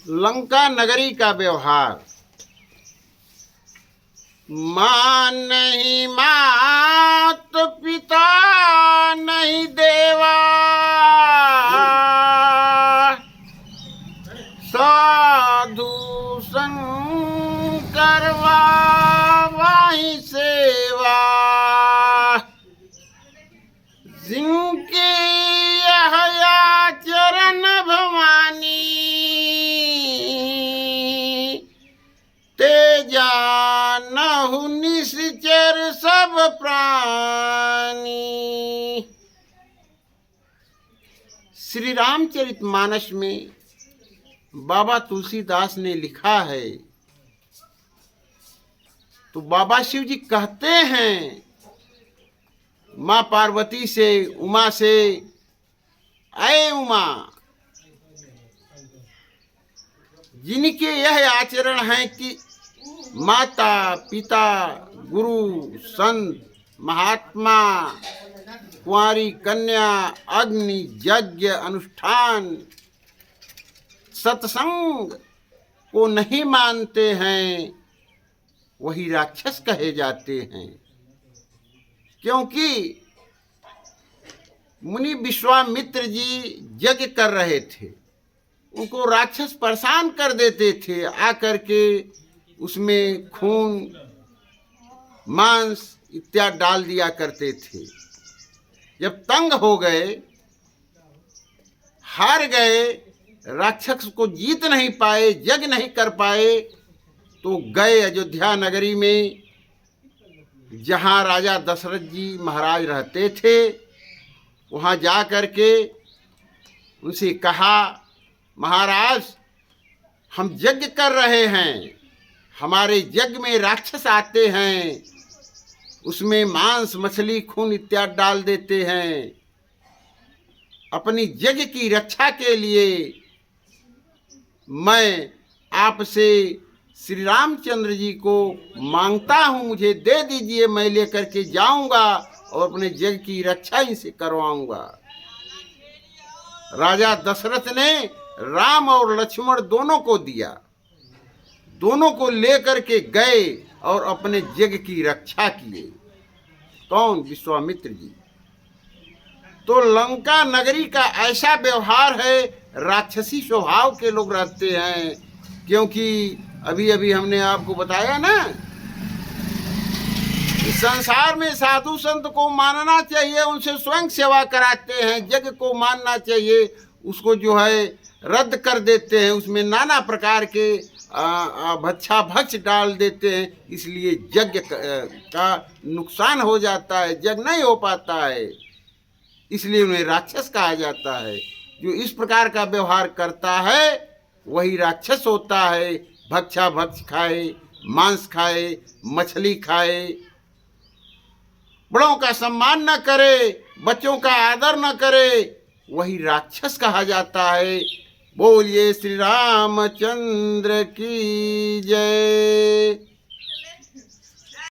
लंका नगरी का व्यवहार। माँ नहीं मात पिता नहीं देवा, साधु शंकर वाही सेवा। जिनके यह आचरण भवानी, ते जानहु निश्चर सब प्राणी। श्री रामचरितमानस में बाबा तुलसीदास ने लिखा है, तो बाबा शिव जी कहते हैं माँ पार्वती से, उमा से, ऐ उमा, जिनके यह आचरण है कि माता पिता गुरु संत महात्मा कुंवारी कन्या अग्नि यज्ञ अनुष्ठान सत्संग को नहीं मानते हैं, वही राक्षस कहे जाते हैं। क्योंकि मुनि विश्वामित्र जी यज्ञ कर रहे थे, उनको राक्षस परेशान कर देते थे, आकर के उसमें खून मांस इत्यादि डाल दिया करते थे। जब तंग हो गए, हार गए, राक्षस को जीत नहीं पाए, यज्ञ नहीं कर पाए, तो गए अयोध्या नगरी में, जहाँ राजा दशरथ जी महाराज रहते थे। वहाँ जा कर के उनसे कहा, महाराज हम यज्ञ कर रहे हैं, हमारे यज्ञ में राक्षस आते हैं, उसमें मांस मछली खून इत्यादि डाल देते हैं। अपनी यज्ञ की रक्षा के लिए मैं आपसे श्री रामचंद्र जी को मांगता हूँ, मुझे दे दीजिए, मैं लेकर के जाऊंगा और अपने यज्ञ की रक्षा इनसे करवाऊंगा। राजा दशरथ ने राम और लक्ष्मण दोनों को दिया, दोनों को लेकर के गए और अपने यज्ञ की रक्षा किए। कौन? विश्वामित्र जी। तो लंका नगरी का ऐसा व्यवहार है, राक्षसी स्वभाव के लोग रहते हैं। क्योंकि अभी अभी हमने आपको बताया ना, इस संसार में साधु संत को मानना चाहिए, उनसे स्वयं सेवा कराते हैं। यज्ञ को मानना चाहिए, उसको जो है रद्द कर देते हैं, उसमें नाना प्रकार के भक्षा भक्ष डाल देते हैं, इसलिए यज्ञ का नुकसान हो जाता है, यज्ञ नहीं हो पाता है, इसलिए उन्हें राक्षस कहा जाता है। जो इस प्रकार का व्यवहार करता है वही राक्षस होता है। भक्षा भक्ष खाए, मांस खाए, मछली खाए, बड़ों का सम्मान न करे, बच्चों का आदर न करे, वही राक्षस कहा जाता है। बोलिए श्री रामचंद्र की जय।